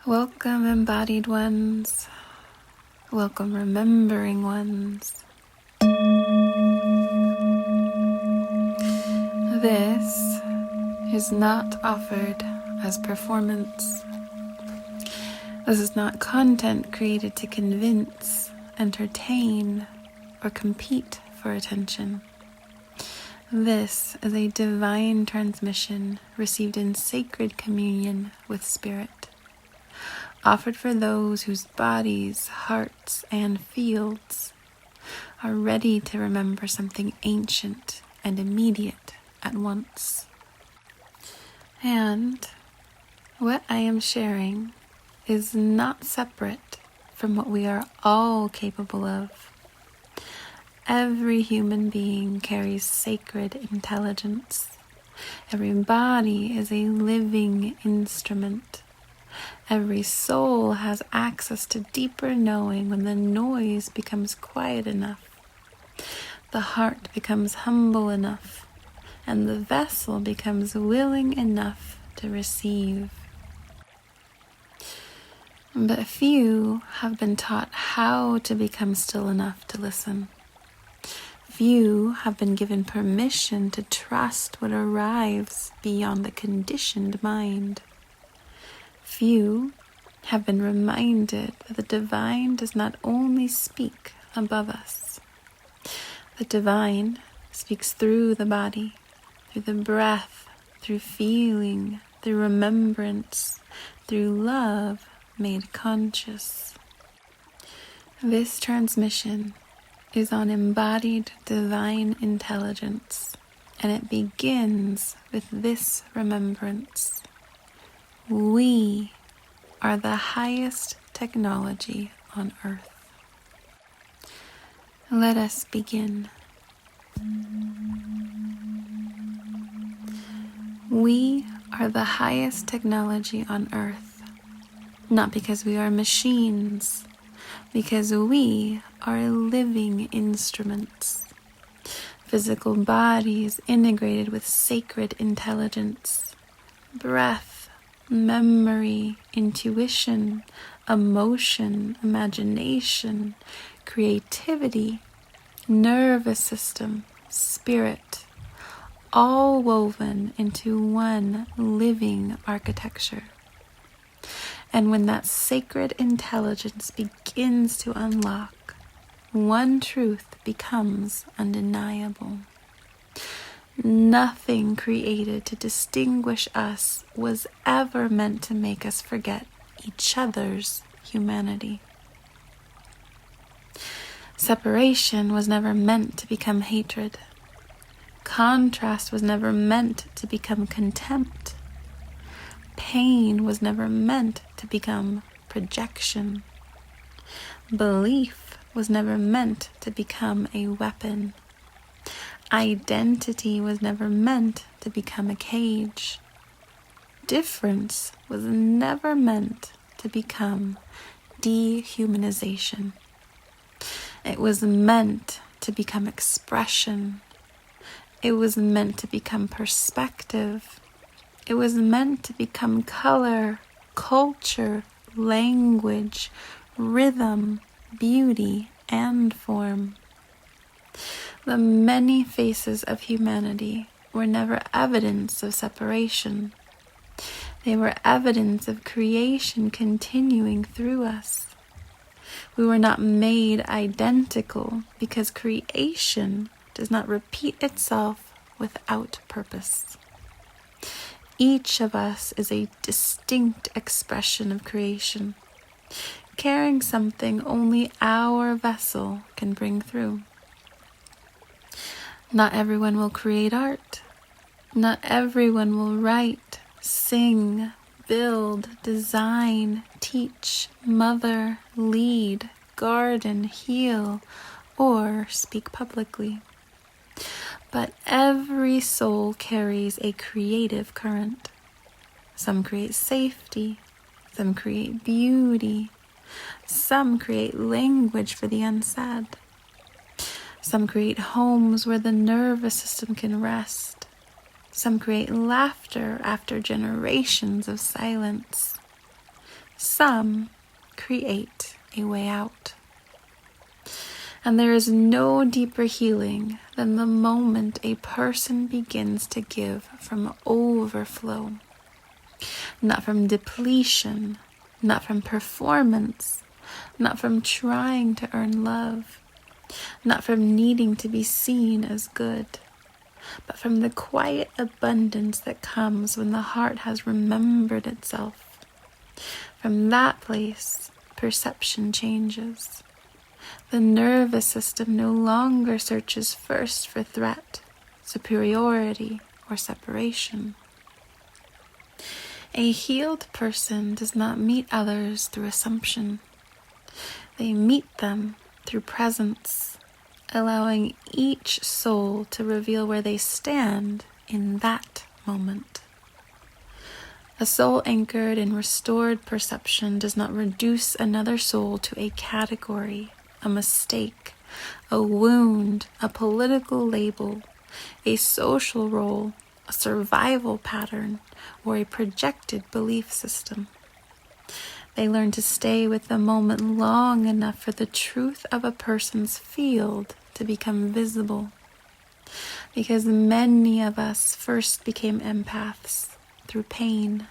Welcome, embodied ones. Welcome, remembering ones. This is not offered as performance. This is not content created to convince, entertain, or compete for attention. This is a divine transmission received in sacred communion with Spirit, offered for those whose bodies, hearts, and fields are ready to remember something ancient and immediate at once. And what I am sharing is not separate from what we are all capable of. Every human being carries sacred intelligence. Every body is a living instrument. Every soul has access to deeper knowing when the noise becomes quiet enough, the heart becomes humble enough, and the vessel becomes willing enough to receive. But few have been taught how to become still enough to listen. Few have been given permission to trust what arrives beyond the conditioned mind. Few have been reminded that the divine does not only speak above us. The divine speaks through the body, through the breath, through feeling, through remembrance, through love made conscious. This transmission is on embodied divine intelligence, and it begins with this remembrance. We are the highest technology on earth. Let us begin. We are the highest technology on earth, not because we are machines, because we are living instruments, physical bodies integrated with sacred intelligence, breath, memory, intuition, emotion, imagination, creativity, nervous system, spirit, all woven into one living architecture. And when that sacred intelligence begins to unlock, one truth becomes undeniable. Nothing created to distinguish us was ever meant to make us forget each other's humanity. Separation was never meant to become hatred. Contrast was never meant to become contempt. Pain was never meant to become projection. Belief was never meant to become a weapon. Identity was never meant to become a cage. Difference was never meant to become dehumanization. It was meant to become expression. It was meant to become perspective. It was meant to become color, culture, language, rhythm, beauty, and form. The many faces of humanity were never evidence of separation. They were evidence of creation continuing through us. We were not made identical because creation does not repeat itself without purpose. Each of us is a distinct expression of creation, carrying something only our vessel can bring through. Not everyone will create art. Not everyone will write, sing, build, design, teach, mother, lead, garden, heal, or speak publicly. But every soul carries a creative current. Some create safety, some create beauty, some create language for the unsaid. Some create homes where the nervous system can rest. Some create laughter after generations of silence. some create a way out. And there is no deeper healing than the moment a person begins to give from overflow, not from depletion, not from performance, not from trying to earn love, not from needing to be seen as good, but from the quiet abundance that comes when the heart has remembered itself. From that place, perception changes. The nervous system no longer searches first for threat, superiority, or separation. A healed person does not meet others through assumption. They meet them through presence, allowing each soul to reveal where they stand in that moment. A soul anchored in restored perception does not reduce another soul to a category, a mistake, a wound, a political label, a social role, a survival pattern, or a projected belief system. They learn to stay with the moment long enough for the truth of a person's field to become visible. Because many of us first became empaths through pain.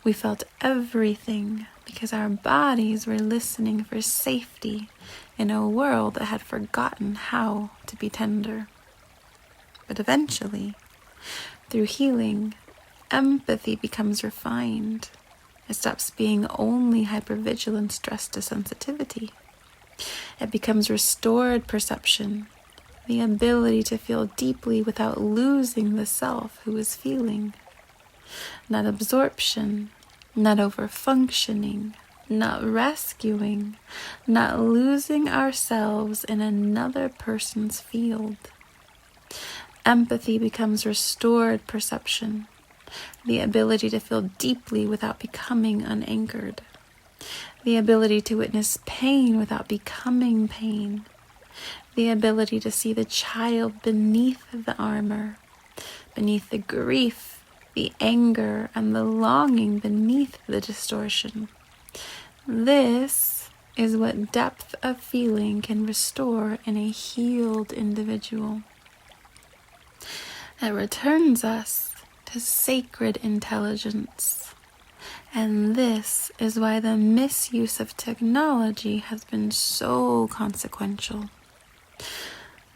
We felt everything because our bodies were listening for safety in a world that had forgotten how to be tender. But eventually, through healing, empathy becomes refined. It stops being only hypervigilance dressed as sensitivity. It becomes restored perception, the ability to feel deeply without losing the self who is feeling. Not absorption, not overfunctioning, not rescuing, not losing ourselves in another person's field. Empathy becomes restored perception, the ability to feel deeply without becoming unanchored, the ability to witness pain without becoming pain, the ability to see the child beneath the armor, beneath the grief, the anger, and the longing beneath the distortion. This is what depth of feeling can restore in a healed individual. It returns us to sacred intelligence. And this is why the misuse of technology has been so consequential.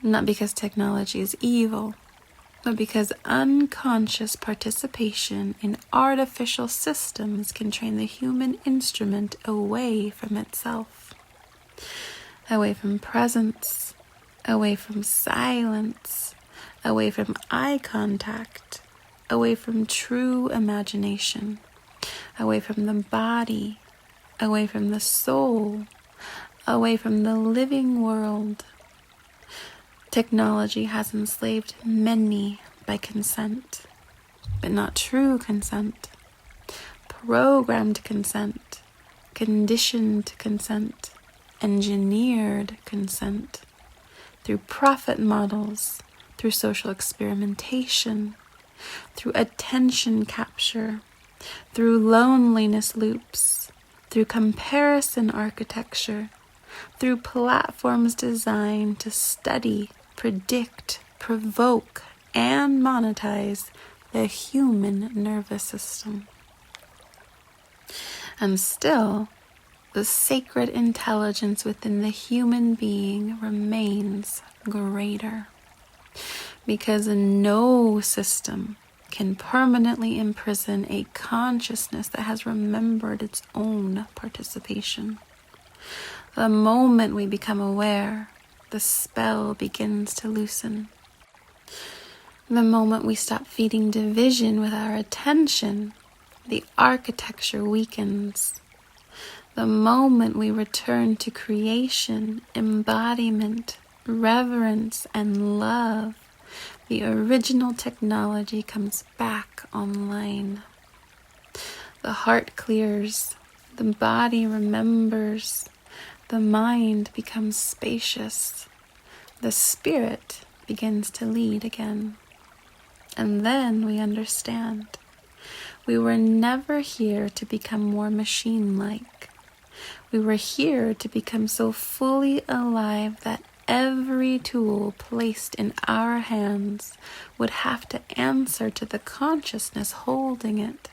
Not because technology is evil, but because unconscious participation in artificial systems can train the human instrument away from itself, away from presence, away from silence, away from eye contact, away from true imagination, away from the body, away from the soul, away from the living world. Technology has enslaved many by consent, but not true consent, programmed consent, conditioned consent, engineered consent, through profit models, through social experimentation, through attention capture, through loneliness loops, through comparison architecture, through platforms designed to study, predict, provoke, and monetize the human nervous system. And still, the sacred intelligence within the human being remains greater, because no system can permanently imprison a consciousness that has remembered its own participation. The moment we become aware, the spell begins to loosen. The moment we stop feeding division with our attention, the architecture weakens. The moment we return to creation, embodiment, reverence, and love, the original technology comes back online. The heart clears, the body remembers, the mind becomes spacious, the spirit begins to lead again. And then we understand. We were never here to become more machine-like. We were here to become so fully alive that every tool placed in our hands would have to answer to the consciousness holding it.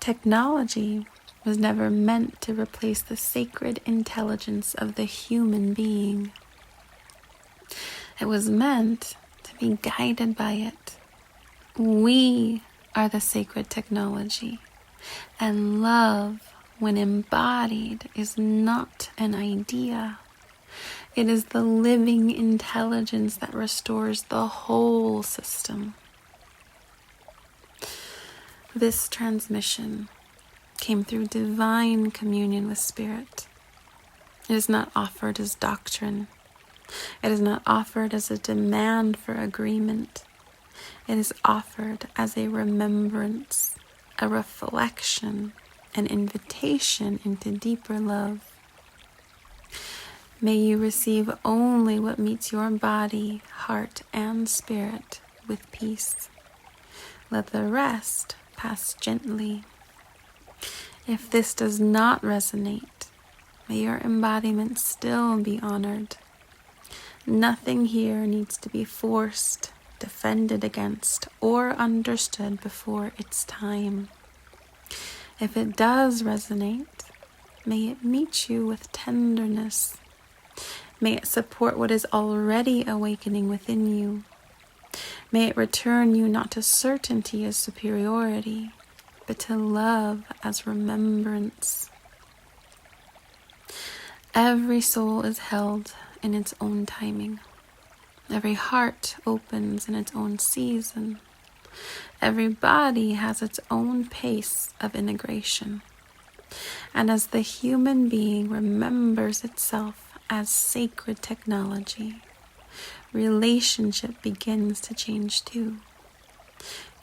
Technology was never meant to replace the sacred intelligence of the human being. It was meant to be guided by it. We are the sacred technology, and love, when embodied, is not an idea. It is the living intelligence that restores the whole system. This transmission came through divine communion with Spirit. It is not offered as doctrine. It is not offered as a demand for agreement. It is offered as a remembrance, a reflection, an invitation into deeper love. May you receive only what meets your body, heart, and spirit with peace. Let the rest pass gently. If this does not resonate, may your embodiment still be honored. Nothing here needs to be forced, defended against, or understood before its time. If it does resonate, may it meet you with tenderness. May it support what is already awakening within you. May it return you not to certainty as superiority, but to love as remembrance. Every soul is held in its own timing. Every heart opens in its own season. Every body has its own pace of integration. And as the human being remembers itself as sacred technology, relationship begins to change too.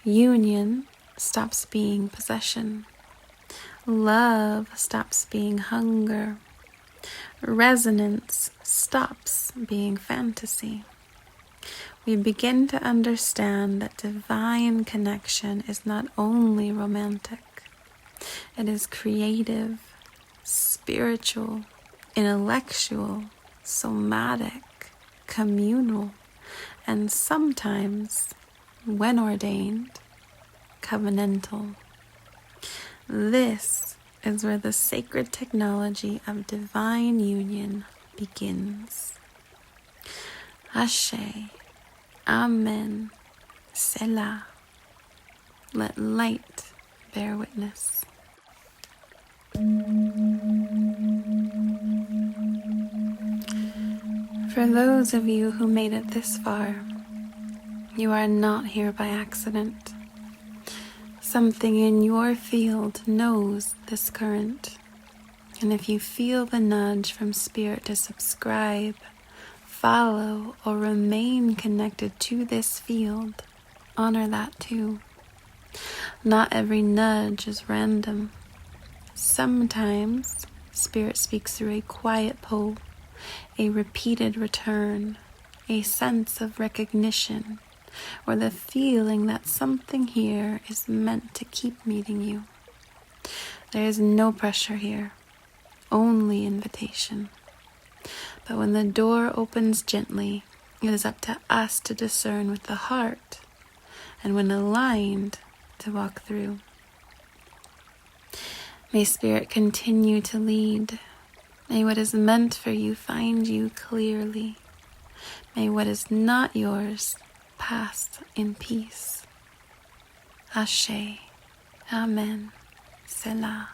Union stops being possession. Love stops being hunger. Resonance stops being fantasy. We begin to understand that divine connection is not only romantic. It is creative, spiritual, intellectual, somatic, communal, and sometimes, when ordained, covenantal. This is where the sacred technology of divine union begins. Ashe, Amen, Selah. Let light bear witness. For those of you who made it this far, you are not here by accident. Something in your field knows this current, and if you feel the nudge from Spirit to subscribe, follow, or remain connected to this field, honor that too. Not every nudge is random. Sometimes Spirit speaks through a quiet pull, a repeated return, a sense of recognition, or the feeling that something here is meant to keep meeting you. There is no pressure here, only invitation. But when the door opens gently, it is up to us to discern with the heart, and when aligned, to walk through. May Spirit continue to lead. May what is meant for you find you clearly. May what is not yours pass in peace. Ashe, Amen, Selah.